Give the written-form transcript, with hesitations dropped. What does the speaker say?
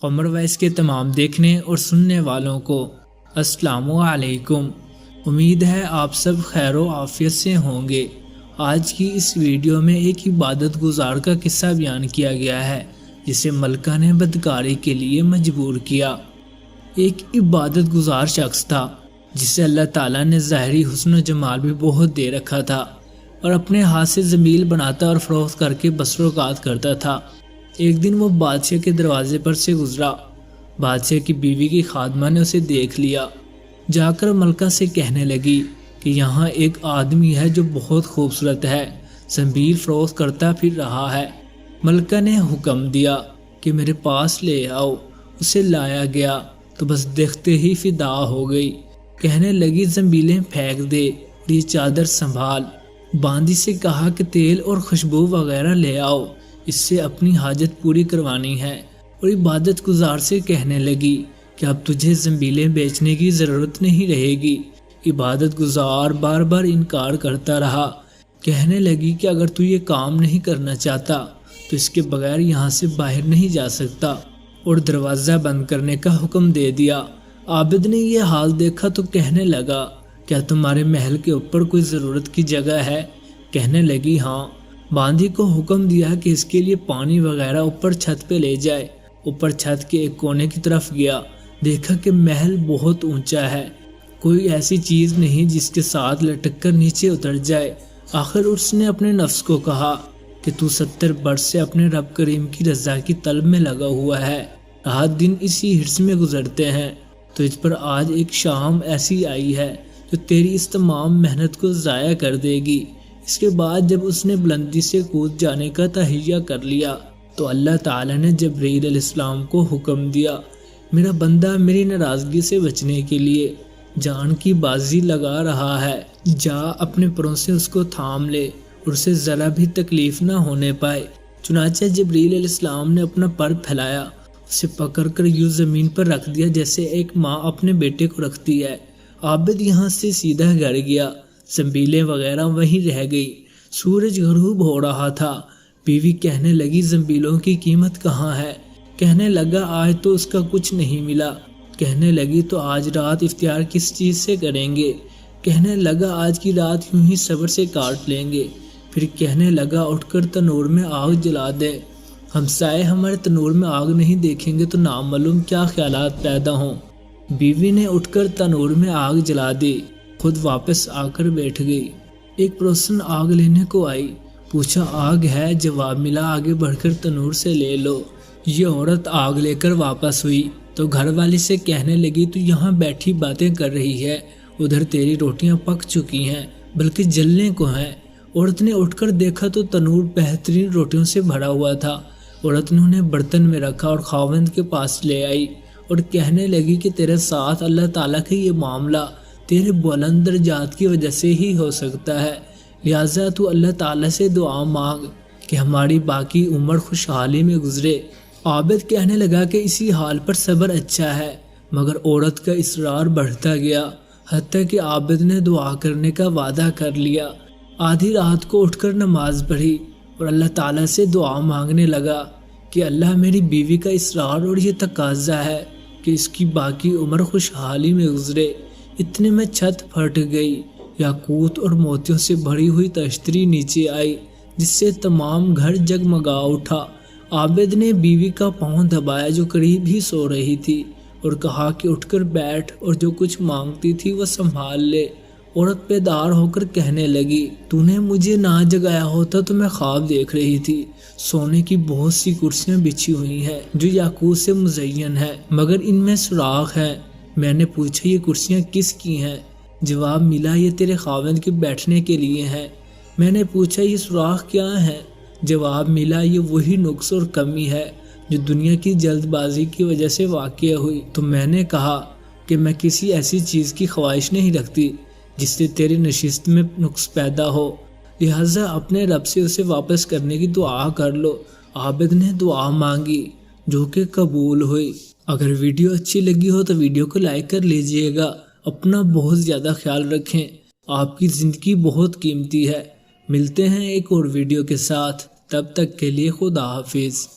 Qamar voice کے تمام دیکھنے اور سننے والوں کو السلام علیکم۔ امید ہے آپ سب خیر و عافیت سے ہوں گے۔ آج کی اس ویڈیو میں ایک عبادت گزار کا قصہ بیان کیا گیا ہے جسے ملکہ نے بدکاری کے لیے مجبور کیا۔ ایک عبادت گزار شخص تھا جسے اللہ تعالیٰ نے ظاہری حسن و جمال بھی بہت دے رکھا تھا اور اپنے ہاتھ سے زمیل بناتا اور فروخت کر کے بسر اوقات کرتا تھا۔ ایک دن وہ بادشاہ کے دروازے پر سے گزرا۔ بادشاہ کی بیوی کی خادمہ نے اسے دیکھ لیا۔ جا کر ملکہ سے کہنے لگی کہ یہاں ایک آدمی ہے جو بہت خوبصورت ہے، زنبیل فروخت کرتا پھر رہا ہے۔ ملکہ نے حکم دیا کہ میرے پاس لے آؤ۔ اسے لایا گیا تو بس دیکھتے ہی فدا ہو گئی۔ کہنے لگی زنبیلیں پھینک دے اور یہ چادر سنبھال۔ باندی سے کہا کہ تیل اور خوشبو وغیرہ لے آؤ، اس سے اپنی حاجت پوری کروانی ہے۔ اور عبادت گزار سے کہنے لگی کہ اب تجھے زنبیلیں بیچنے کی ضرورت نہیں رہے گی۔ عبادت گزار بار بار انکار کرتا رہا۔ کہنے لگی کہ اگر تو یہ کام نہیں کرنا چاہتا تو اس کے بغیر یہاں سے باہر نہیں جا سکتا، اور دروازہ بند کرنے کا حکم دے دیا۔ عابد نے یہ حال دیکھا تو کہنے لگا کیا تمہارے محل کے اوپر کوئی ضرورت کی جگہ ہے؟ کہنے لگی ہاں۔ باندی کو حکم دیا کہ اس کے لیے پانی وغیرہ اوپر چھت پہ لے جائے۔ اوپر چھت کے ایک کونے کی طرف گیا، دیکھا کہ محل بہت اونچا ہے، کوئی ایسی چیز نہیں جس کے ساتھ لٹک کر نیچے اتر جائے۔ آخر اس نے اپنے نفس کو کہا کہ تو 70 برس سے اپنے رب کریم کی رضا کی طلب میں لگا ہوا ہے، رات دن اسی حرص میں گزرتے ہیں، تو اس پر آج ایک شام ایسی آئی ہے جو تیری اس تمام محنت کو ضائع کر دے گی۔ اس کے بعد جب اس نے بلندی سے کود جانے کا تہیہ کر لیا تو اللہ تعالیٰ نے جبرائیل علیہ السلام کو حکم دیا، میرا بندہ میری ناراضگی سے بچنے کے لیے جان کی بازی لگا رہا ہے، جا اپنے پروں سے اس کو تھام لے اور اسے ذرا بھی تکلیف نہ ہونے پائے۔ چنانچہ جبرائیل علیہ السلام نے اپنا پر پھیلایا، اسے پکڑ کر یوں زمین پر رکھ دیا جیسے ایک ماں اپنے بیٹے کو رکھتی ہے۔ عابد یہاں سے سیدھا گھر گیا، زنبیلیں وغیرہ وہیں رہ گئی۔ سورج غروب ہو رہا تھا۔ بیوی کہنے لگی زنبیلوں کی قیمت کہاں ہے؟ کہنے لگا آج تو اس کا کچھ نہیں ملا۔ کہنے لگی تو آج رات افطار کس چیز سے کریں گے؟ کہنے لگا آج کی رات یوں ہی صبر سے کاٹ لیں گے۔ پھر کہنے لگا اٹھ کر تنور میں آگ جلا دے، ہمسائے ہمارے تنور میں آگ نہیں دیکھیں گے تو نامعلوم کیا خیالات پیدا ہوں۔ بیوی نے اٹھ کر تنور میں آگ جلا دی، خود واپس آ کر بیٹھ گئی۔ ایک پڑوسن آگ لینے کو آئی، پوچھا آگ ہے؟ جواب ملا آگے بڑھ کر تنور سے لے لو۔ یہ عورت آگ لے کر واپس ہوئی تو گھر والی سے کہنے لگی تو یہاں بیٹھی باتیں کر رہی ہے، ادھر تیری روٹیاں پک چکی ہیں بلکہ جلنے کو ہیں۔ عورت نے اٹھ کر دیکھا تو تنور بہترین روٹیوں سے بھرا ہوا تھا۔ عورت نے انہیں برتن میں رکھا اور خاوند کے پاس لے آئی اور کہنے لگی کہ تیرے ساتھ اللہ تعالیٰ کا یہ معاملہ تیرے بلند درجات کی وجہ سے ہی ہو سکتا ہے، لہٰذا تو اللہ تعالیٰ سے دعا مانگ کہ ہماری باقی عمر خوشحالی میں گزرے۔ عابد کہنے لگا کہ اسی حال پر صبر اچھا ہے، مگر عورت کا اصرار بڑھتا گیا، حتیٰ کہ عابد نے دعا کرنے کا وعدہ کر لیا۔ آدھی رات کو اٹھ کر نماز پڑھی اور اللہ تعالیٰ سے دعا مانگنے لگا کہ اللہ میری بیوی کا اصرار اور یہ تقاضا ہے کہ اس کی باقی عمر خوشحالی میں گزرے۔ اتنے میں چھت پھٹ گئی، یاقوت اور موتیوں سے بھری ہوئی تشتری نیچے آئی جس سے تمام گھر جگمگا اٹھا۔ عابد نے بیوی کا پاؤں دبایا جو قریب ہی سو رہی تھی اور کہا کہ اٹھ کر بیٹھ اور جو کچھ مانگتی تھی وہ سنبھال لے۔ عورت بیدار ہو کر کہنے لگی تو نے مجھے نہ جگایا ہوتا تو میں خواب دیکھ رہی تھی، سونے کی بہت سی کرسیاں بچھی ہوئی ہیں جو یاقوت سے مزین ہے مگر ان میں سوراخ ہے۔ میں نے پوچھا یہ کرسیاں کس کی ہیں؟ جواب ملا یہ تیرے خاوند کے بیٹھنے کے لیے ہیں۔ میں نے پوچھا یہ سوراخ کیا ہے؟ جواب ملا یہ وہی نقص اور کمی ہے جو دنیا کی جلد بازی کی وجہ سے واقع ہوئی۔ تو میں نے کہا کہ میں کسی ایسی چیز کی خواہش نہیں رکھتی جس سے تیری نشست میں نقص پیدا ہو، لہٰذا اپنے رب سے اسے واپس کرنے کی دعا کر لو۔ عابد نے دعا مانگی جو کہ قبول ہوئی۔ اگر ویڈیو اچھی لگی ہو تو ویڈیو کو لائک کر لیجئے گا۔ اپنا بہت زیادہ خیال رکھیں، آپ کی زندگی بہت قیمتی ہے۔ ملتے ہیں ایک اور ویڈیو کے ساتھ، تب تک کے لیے خدا حافظ۔